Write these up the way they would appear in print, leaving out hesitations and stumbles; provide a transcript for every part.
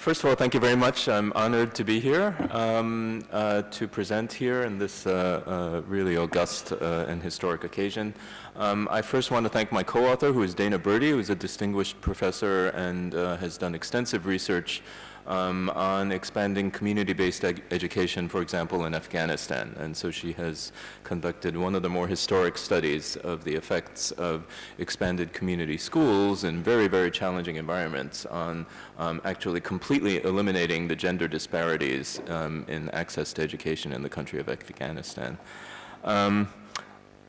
First of all, thank you very much. I'm honored to be here to present here in this really august and historic occasion. I first want to thank my co-author, who is Dana Birdie, who is a distinguished professor and has done extensive research on expanding community-based education, for example, in Afghanistan. And so she has conducted one of the more historic studies of the effects of expanded community schools in very, very challenging environments on actually completely eliminating the gender disparities in access to education in the country of Afghanistan.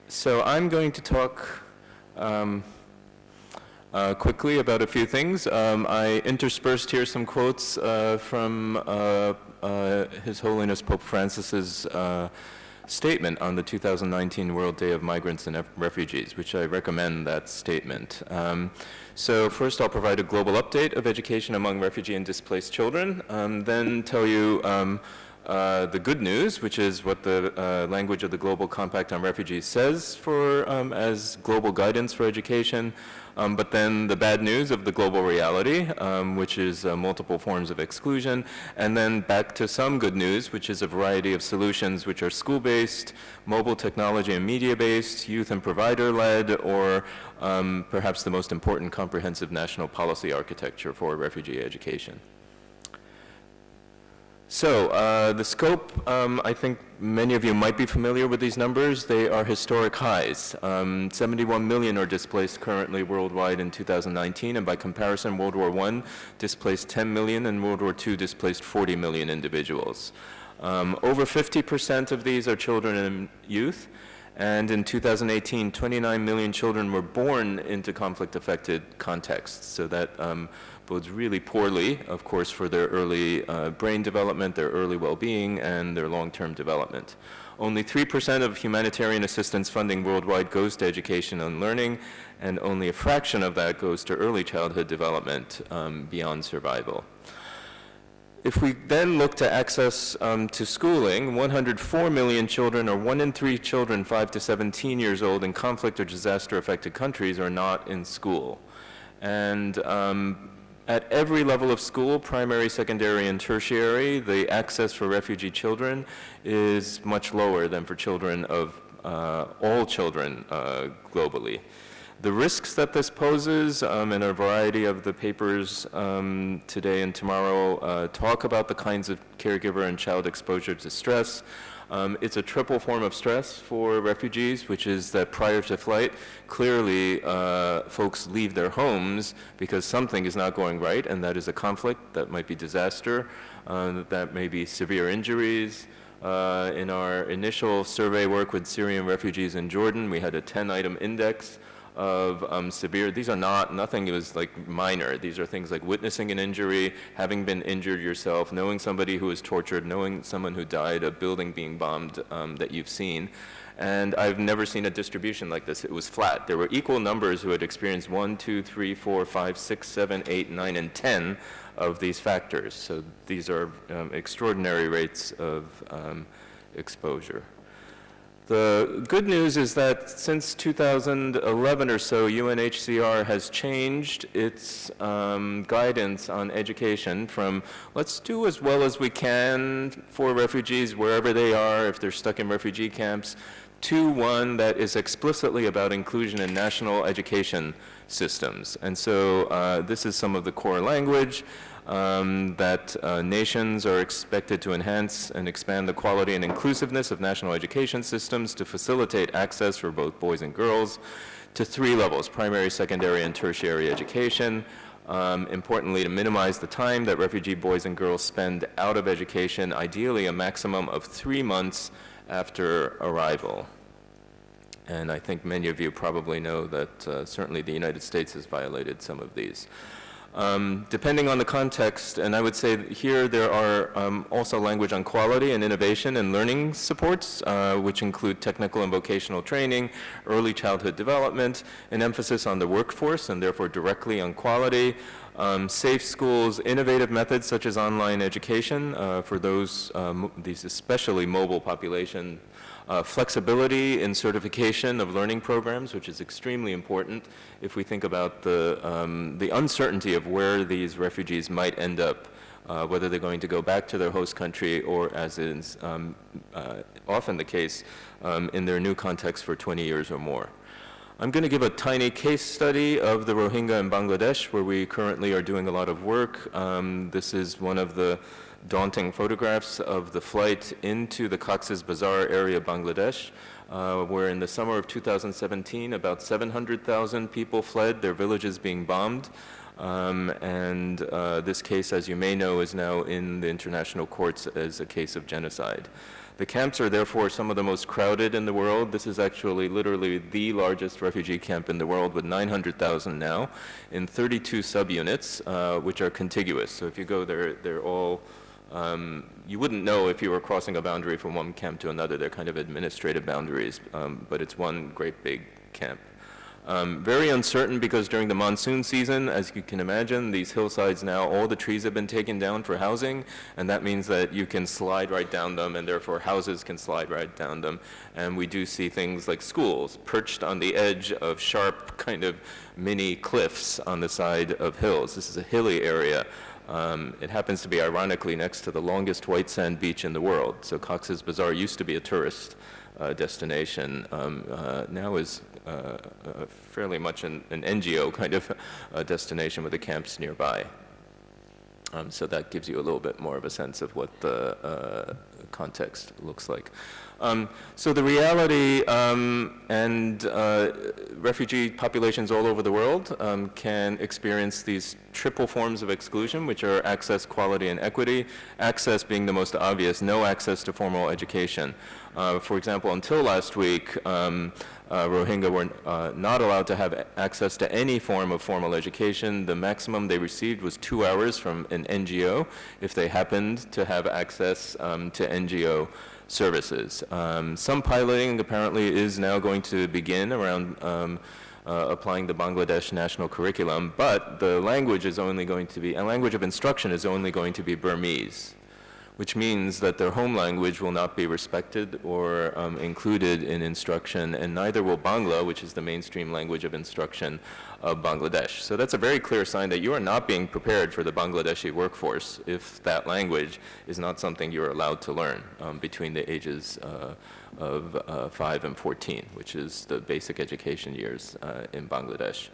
So I'm going to talk quickly about a few things. I interspersed here some quotes from His Holiness Pope Francis's statement on the 2019 World Day of Migrants and Refugees, which I recommend that statement. So first I'll provide a global update of education among refugee and displaced children, then tell you the good news, which is what the language of the Global Compact on Refugees says for as global guidance for education, but then the bad news of the global reality, which is multiple forms of exclusion, and then back to some good news, which is a variety of solutions which are school-based, mobile technology and media-based, youth and provider-led, or perhaps the most important, comprehensive national policy architecture for refugee education. So the scope, I think many of you might be familiar with these numbers. They are historic highs. 71 million are displaced currently worldwide in 2019, and by comparison, World War I displaced 10 million, and World War II displaced 40 million individuals. Over 50% of these are children and youth, and in 2018, 29 million children were born into conflict-affected contexts. So that bodes really poorly, of course, for their early brain development, their early well-being, and their long-term development. Only 3% of humanitarian assistance funding worldwide goes to education and learning, and only a fraction of that goes to early childhood development beyond survival. If we then look to access to schooling, 104 million children, or 1 in 3 children 5 to 17 years old in conflict or disaster-affected countries are not in school. And at every level of school, primary, secondary, and tertiary, the access for refugee children is much lower than for children of all children globally. The risks that this poses, in a variety of the papers today and tomorrow, talk about the kinds of caregiver and child exposure to stress. It's a triple form of stress for refugees, which is that prior to flight, clearly folks leave their homes because something is not going right, and that is a conflict, that might be disaster, that may be severe injuries. In our initial survey work with Syrian refugees in Jordan, we had a 10-item index of severe, these are nothing was like minor. These are things like witnessing an injury, having been injured yourself, knowing somebody who was tortured, knowing someone who died, a building being bombed that you've seen. And I've never seen a distribution like this. It was flat. There were equal numbers who had experienced 1, 2, 3, 4, 5, 6, 7, 8, 9, and 10 of these factors. So these are extraordinary rates of exposure. The good news is that since 2011 or so, UNHCR has changed its guidance on education from let's do as well as we can for refugees wherever they are if they're stuck in refugee camps, to one that is explicitly about inclusion in national education systems. And so this is some of the core language. That nations are expected to enhance and expand the quality and inclusiveness of national education systems to facilitate access for both boys and girls to 3 levels, primary, secondary, and tertiary education. Importantly, to minimize the time that refugee boys and girls spend out of education, ideally a maximum of 3 months after arrival. And I think many of you probably know that certainly the United States has violated some of these. Depending on the context, and I would say that here there are also language on quality and innovation and learning supports, which include technical and vocational training, early childhood development, an emphasis on the workforce and therefore directly on quality, safe schools, innovative methods such as online education for those, these especially mobile population, flexibility in certification of learning programs, which is extremely important if we think about the uncertainty of where these refugees might end up whether they're going to go back to their host country or, as is often the case, in their new context for 20 years or more. I'm going to give a tiny case study of the Rohingya in Bangladesh, where we currently are doing a lot of work. This is one of the daunting photographs of the flight into the Cox's Bazar area of Bangladesh, where in the summer of 2017, about 700,000 people fled, their villages being bombed. This case, as you may know, is now in the international courts as a case of genocide. The camps are therefore some of the most crowded in the world. This is actually literally the largest refugee camp in the world, with 900,000 now, in 32 subunits, which are contiguous. So if you go there, they're all, you wouldn't know if you were crossing a boundary from one camp to another. They're kind of administrative boundaries, but it's one great big camp. Very uncertain because during the monsoon season, as you can imagine, these hillsides now, all the trees have been taken down for housing, and that means that you can slide right down them, and therefore houses can slide right down them. And we do see things like schools perched on the edge of sharp kind of mini cliffs on the side of hills. This is a hilly area. It happens to be ironically next to the longest white sand beach in the world. So Cox's Bazar used to be a tourist destination, now is fairly much an NGO kind of destination with the camps nearby. So that gives you a little bit more of a sense of what the context looks like. So the reality and refugee populations all over the world can experience these triple forms of exclusion, which are access, quality, and equity. Access being the most obvious, no access to formal education. For example, until last week, Rohingya were not allowed to have access to any form of formal education. The maximum they received was 2 hours from an NGO if they happened to have access to NGO services. Some piloting apparently is now going to begin around applying the Bangladesh national curriculum, but the language is only going to be, a language of instruction is only going to be Burmese, which means that their home language will not be respected or included in instruction, and neither will Bangla, which is the mainstream language of instruction of Bangladesh. So that's a very clear sign that you are not being prepared for the Bangladeshi workforce if that language is not something you're allowed to learn between the ages of 5 and 14, which is the basic education years in Bangladesh.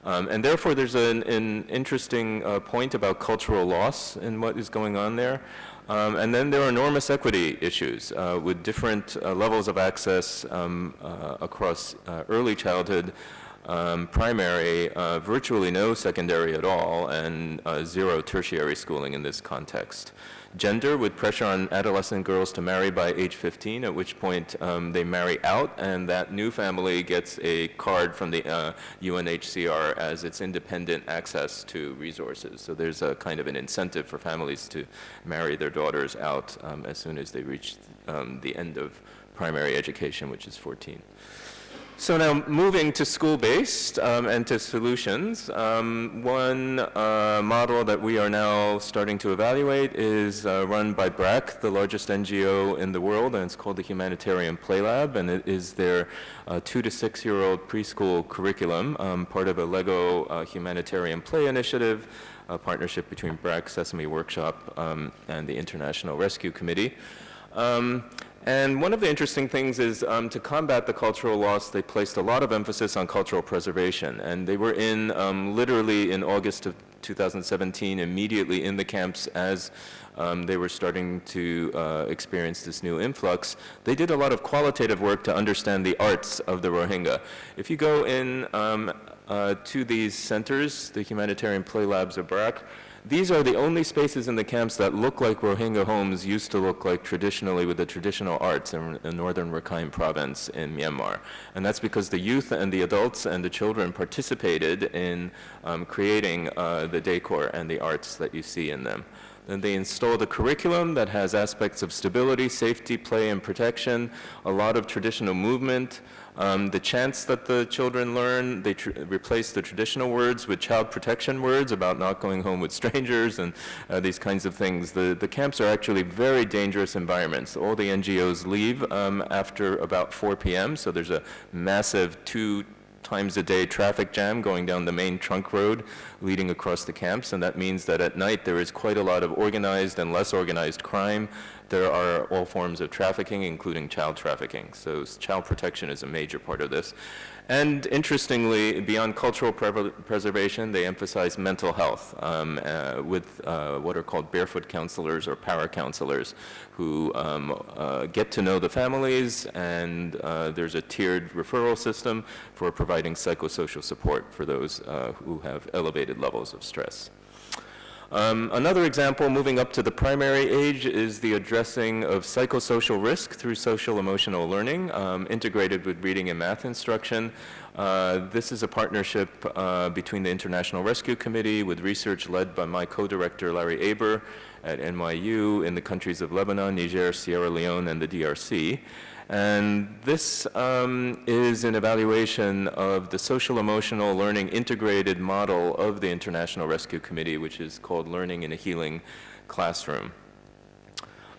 And therefore, there's an interesting point about cultural loss in what is going on there. And then there are enormous equity issues with different levels of access across early childhood, primary, virtually no secondary at all, and zero tertiary schooling in this context. Gender, with pressure on adolescent girls to marry by age 15, at which point they marry out, and that new family gets a card from the UNHCR as its independent access to resources. So there's a kind of an incentive for families to marry their daughters out as soon as they reach the end of primary education, which is 14. So now moving to school-based and to solutions, one model that we are now starting to evaluate is run by BRAC, the largest NGO in the world, and it's called the Humanitarian Play Lab, and it is their 2 to 6-year-old preschool curriculum, part of a LEGO humanitarian play initiative, a partnership between BRAC, Sesame Workshop, and the International Rescue Committee. And one of the interesting things is to combat the cultural loss, they placed a lot of emphasis on cultural preservation. And they were in, literally in August of 2017, immediately in the camps as they were starting to experience this new influx. They did a lot of qualitative work to understand the arts of the Rohingya. If you go in to these centers, the Humanitarian Play Labs of BRAC, these are the only spaces in the camps that look like Rohingya homes used to look like traditionally with the traditional arts in northern Rakhine province in Myanmar. And that's because the youth and the adults and the children participated in creating the decor and the arts that you see in them. Then they installed a curriculum that has aspects of stability, safety, play, and protection, a lot of traditional movement. The chants that the children learn, they replace the traditional words with child protection words about not going home with strangers and these kinds of things. The camps are actually very dangerous environments. All the NGOs leave after about 4 p.m., so there's a massive 2 times a day traffic jam going down the main trunk road leading across the camps, and that means that at night there is quite a lot of organized and less organized crime. There are all forms of trafficking, including child trafficking. So child protection is a major part of this. And interestingly, beyond cultural preservation, they emphasize mental health with what are called barefoot counselors or para-counselors who get to know the families, and there's a tiered referral system for providing psychosocial support for those who have elevated levels of stress. Another example, moving up to the primary age, is the addressing of psychosocial risk through social emotional learning, integrated with reading and math instruction. This is a partnership between the International Rescue Committee with research led by my co-director Larry Aber at NYU in the countries of Lebanon, Niger, Sierra Leone, and the DRC. And this is an evaluation of the social emotional learning integrated model of the International Rescue Committee, which is called Learning in a Healing Classroom.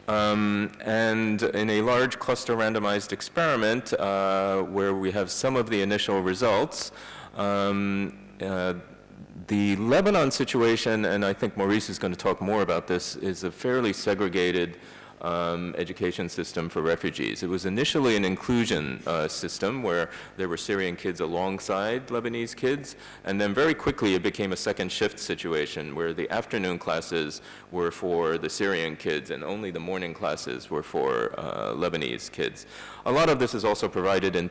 And in a large cluster randomized experiment where we have some of the initial results, the Lebanon situation, and I think Maurice is going to talk more about this, is a fairly segregated education system for refugees. It was initially an inclusion system where there were Syrian kids alongside Lebanese kids, and then very quickly it became a second shift situation where the afternoon classes were for the Syrian kids and only the morning classes were for Lebanese kids. A lot of this is also provided in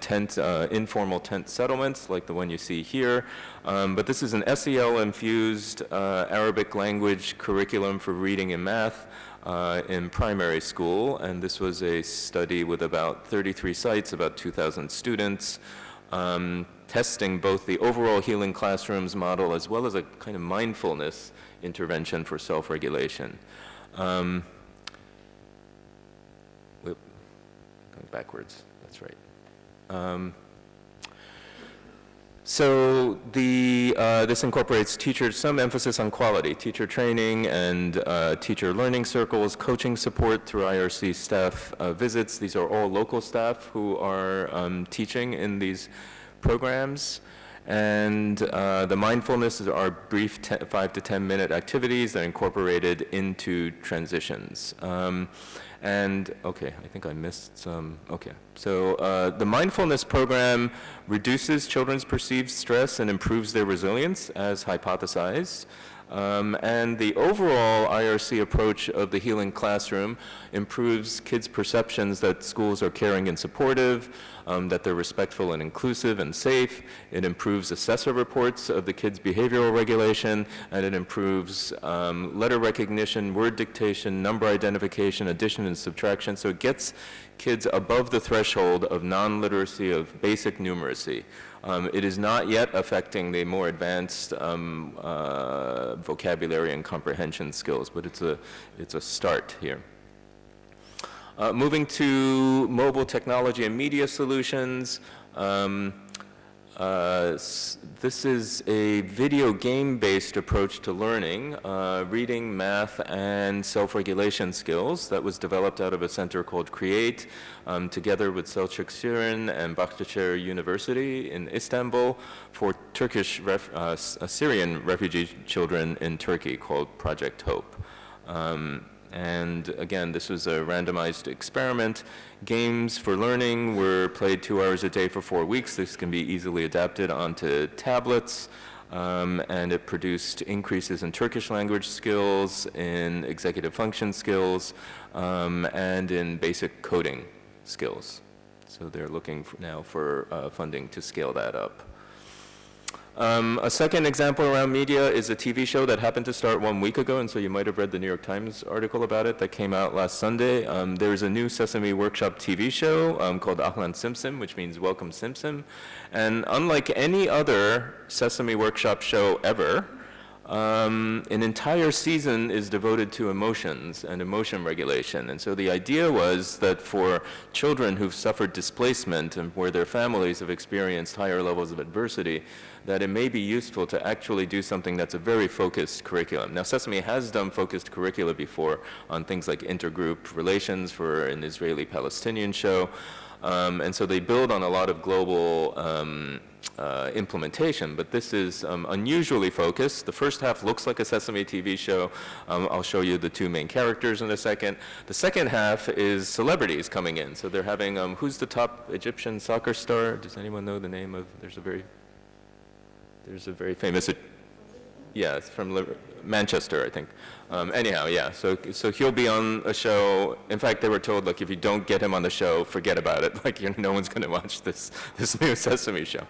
informal tent settlements like the one you see here, but this is an SEL-infused Arabic language curriculum for reading and math in primary school, and this was a study with about 33 sites, about 2,000 students, testing both the overall healing classrooms model as well as a kind of mindfulness intervention for self-regulation. Going backwards, that's right. So this incorporates some emphasis on quality, teacher training and teacher learning circles, coaching support through IRC staff visits. These are all local staff who are teaching in these programs. And the mindfulness are brief 5 to 10 minute activities that are incorporated into transitions. And okay, I think I missed some, okay. So the mindfulness program reduces children's perceived stress and improves their resilience as hypothesized. And the overall IRC approach of the healing classroom improves kids' perceptions that schools are caring and supportive, that they're respectful and inclusive and safe. It improves assessor reports of the kids' behavioral regulation, and it improves letter recognition, word dictation, number identification, addition and subtraction. So it gets kids above the threshold of non-literacy of basic numeracy. It is not yet affecting the more advanced vocabulary and comprehension skills, but it's a start here. Moving to mobile technology and media solutions. This is a video game-based approach to learning, reading, math, and self-regulation skills that was developed out of a center called CREATE, together with Selçuk Şirin and Bahçeşehir University in Istanbul for Syrian refugee children in Turkey called Project Hope. And again, this was a randomized experiment. Games for learning were played 2 hours a day for 4 weeks. This can be easily adapted onto tablets. And it produced increases in Turkish language skills, in executive function skills, and in basic coding skills. So they're looking now for funding to scale that up. A second example around media is a TV show that happened to start 1 week ago, and so you might have read the New York Times article about it that came out last Sunday. There's a new Sesame Workshop TV show called Ahlan Simsim, which means Welcome Simsim. And unlike any other Sesame Workshop show ever, an entire season is devoted to emotions and emotion regulation. And so the idea was that for children who've suffered displacement and where their families have experienced higher levels of adversity, that it may be useful to actually do something that's a very focused curriculum. Now, Sesame has done focused curricula before on things like intergroup relations for an Israeli-Palestinian show. And so they build on a lot of global implementation, but this is unusually focused. The first half looks like a Sesame TV show. I'll show you the two main characters in a second. The second half is celebrities coming in. So they're having, who's the top Egyptian soccer star? Does anyone know the name of, there's a very famous, yeah, it's from Manchester, I think. Anyhow, yeah, so he'll be on a show. In fact, they were told, look, if you don't get him on the show, forget about it. Like, you know, no one's going to watch this new Sesame show.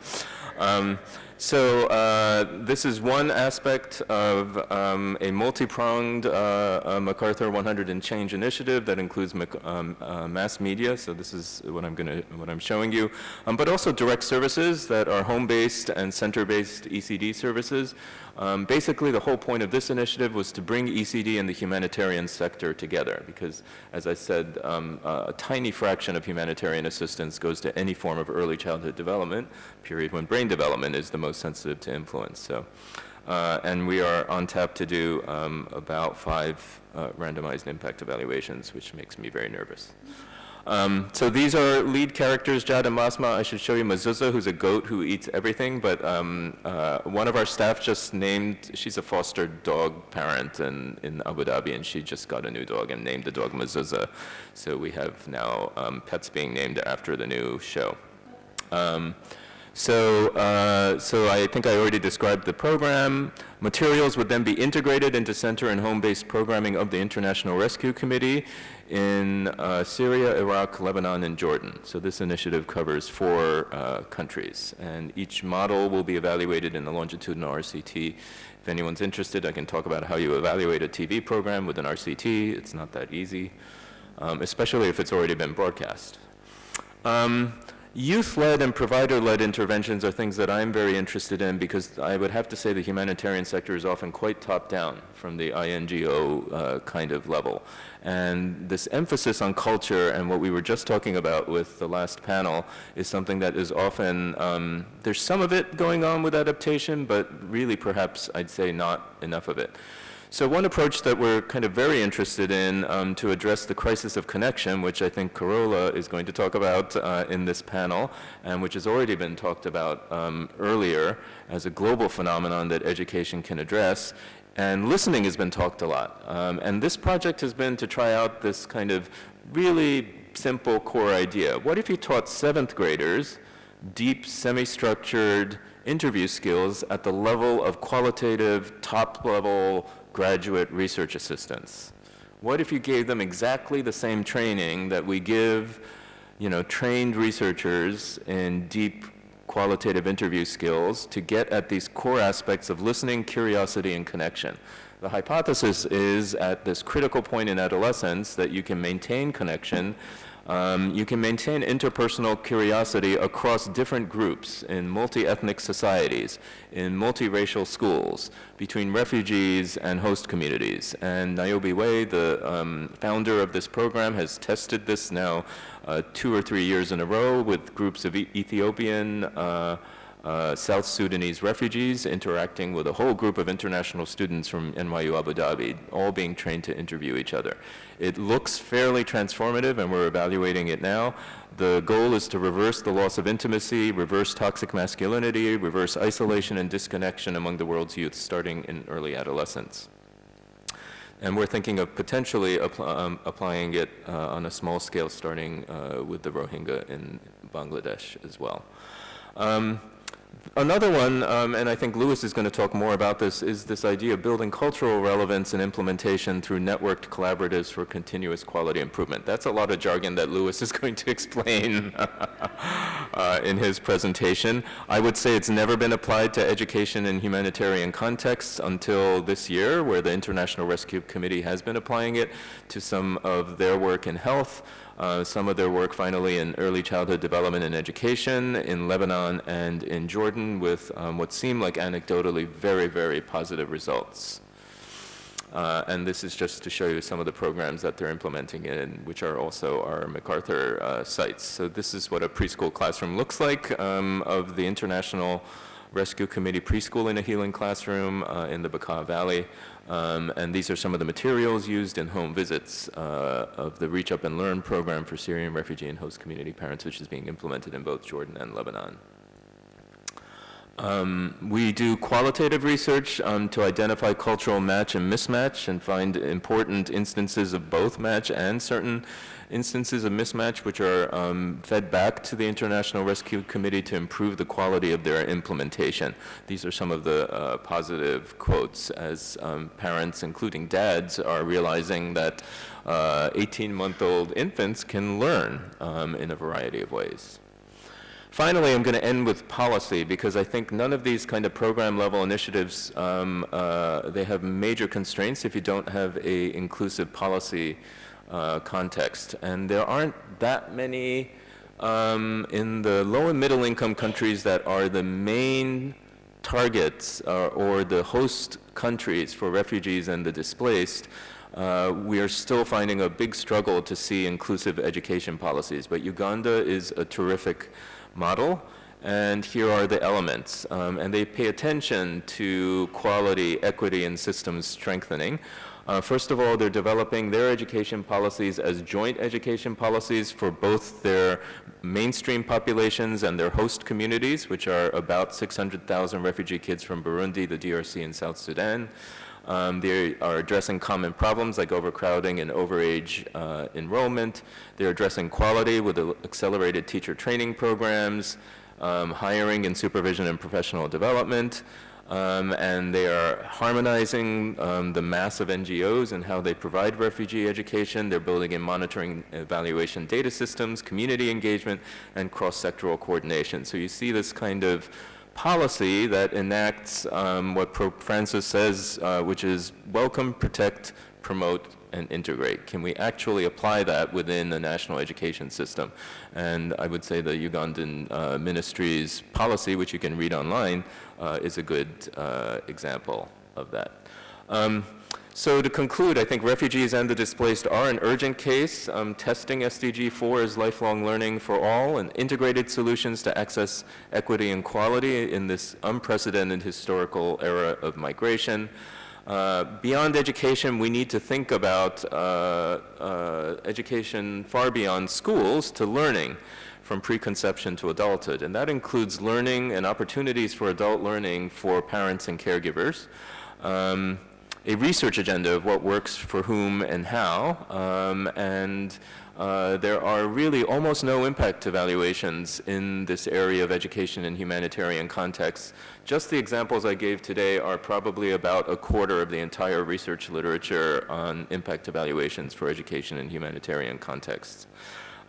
This is one aspect of a multi-pronged MacArthur 100 and Change initiative that includes mass media. So this is what I'm showing you, but also direct services that are home-based and center-based ECD services. Basically, the whole point of this initiative was to bring ECD and the humanitarian sector together, because, as I said, a tiny fraction of humanitarian assistance goes to any form of early childhood development, period when brain development is the most sensitive to influence. So, and we are on tap to do about 5 randomized impact evaluations, which makes me very nervous. So these are lead characters, Jad and Masma. I should show you Mezuzah, who's a goat who eats everything, but one of our staff just named, she's a foster dog parent in Abu Dhabi, and she just got a new dog and named the dog Mezuzah. So we have now pets being named after the new show. So I think I already described the program. Materials would then be integrated into center and home-based programming of the International Rescue Committee in Syria, Iraq, Lebanon, and Jordan. So this initiative covers 4 countries, and each model will be evaluated in the longitudinal RCT. If anyone's interested, I can talk about how you evaluate a TV program with an RCT. It's not that easy, especially if it's already been broadcast. Youth-led and provider-led interventions are things that I'm very interested in, because I would have to say the humanitarian sector is often quite top-down from the INGO kind of level. And this emphasis on culture and what we were just talking about with the last panel is something that is often, there's some of it going on with adaptation, but really perhaps I'd say not enough of it. So one approach that we're kind of very interested in to address the crisis of connection, which I think Carola is going to talk about in this panel, and which has already been talked about earlier as a global phenomenon that education can address. And listening has been talked a lot. And this project has been to try out this kind of really simple core idea. What if you taught 7th graders deep, semi-structured interview skills at the level of qualitative, top-level graduate research assistants? What if you gave them exactly the same training that we give, you know, trained researchers in deep qualitative interview skills to get at these core aspects of listening, curiosity, and connection? The hypothesis is at this critical point in adolescence that you can maintain connection, you can maintain interpersonal curiosity across different groups in multi-ethnic societies, in multiracial schools, between refugees and host communities. And Niobe Wei, the founder of this program, has tested this now 2 or 3 years in a row with groups of Ethiopian, South Sudanese refugees interacting with a whole group of international students from NYU Abu Dhabi, all being trained to interview each other. It looks fairly transformative, and we're evaluating it now. The goal is to reverse the loss of intimacy, reverse toxic masculinity, reverse isolation and disconnection among the world's youth, starting in early adolescence. And we're thinking of potentially applying it on a small scale, starting with the Rohingya in Bangladesh as well. Another one, and I think Louis is going to talk more about this, is this idea of building cultural relevance and implementation through networked collaboratives for continuous quality improvement. That's a lot of jargon that Louis is going to explain in his presentation. I would say it's never been applied to education in humanitarian contexts until this year, where the International Rescue Committee has been applying it to some of their work in health, some of their work finally in early childhood development and education in Lebanon and in Jordan, with what seem like anecdotally very, very positive results. And this is just to show you some of the programs that they're implementing in, which are also our MacArthur sites. So this is what a preschool classroom looks like of the International Rescue Committee Preschool in a Healing Classroom in the Bekaa Valley. And these are some of the materials used in home visits of the Reach Up and Learn program for Syrian refugee and host community parents, which is being implemented in both Jordan and Lebanon. We do qualitative research to identify cultural match and mismatch and find important instances of both match and certain instances of mismatch, which are fed back to the International Rescue Committee to improve the quality of their implementation. These are some of the positive quotes as parents, including dads, are realizing that 18-month-old infants can learn in a variety of ways. Finally, I'm going to end with policy, because I think none of these kind of program level initiatives, they have major constraints if you don't have a inclusive policy context. And there aren't that many in the low and middle income countries that are the main targets or the host countries for refugees and the displaced. We are still finding a big struggle to see inclusive education policies, but Uganda is a terrific model, and here are the elements. And they pay attention to quality, equity, and systems strengthening. First of all, they're developing their education policies as joint education policies for both their mainstream populations and their host communities, which are about 600,000 refugee kids from Burundi, the DRC, and South Sudan. They are addressing common problems like overcrowding and overage enrollment. They're addressing quality with accelerated teacher training programs, hiring and supervision and professional development. And they are harmonizing the mass of NGOs and how they provide refugee education. They're building in monitoring evaluation data systems, community engagement, and cross-sectoral coordination. So you see this kind of policy that enacts what Pope Francis says, which is welcome, protect, promote, and integrate. Can we actually apply that within the national education system? And I would say the Ugandan ministry's policy, which you can read online, is a good example of that. So to conclude, I think refugees and the displaced are an urgent case. Testing SDG 4 is lifelong learning for all and integrated solutions to access equity and quality in this unprecedented historical era of migration. Beyond education, we need to think about education far beyond schools to learning from preconception to adulthood. And that includes learning and opportunities for adult learning for parents and caregivers. A research agenda of what works for whom and how, and there are really almost no impact evaluations in this area of education and humanitarian contexts. Just the examples I gave today are probably about a quarter of the entire research literature on impact evaluations for education and humanitarian contexts.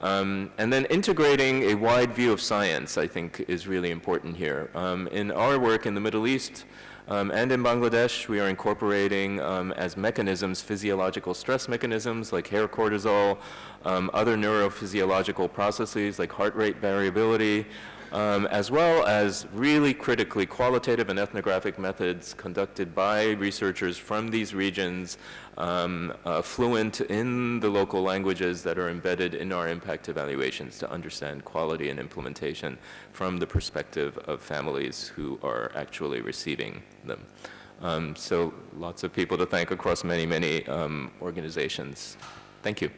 And then integrating a wide view of science, I think, is really important here. In our work in the Middle East, and in Bangladesh, we are incorporating as mechanisms physiological stress mechanisms like hair cortisol, other neurophysiological processes like heart rate variability, as well as really critically qualitative and ethnographic methods conducted by researchers from these regions, fluent in the local languages that are embedded in our impact evaluations to understand quality and implementation from the perspective of families who are actually receiving them. So lots of people to thank across many, many organizations. Thank you.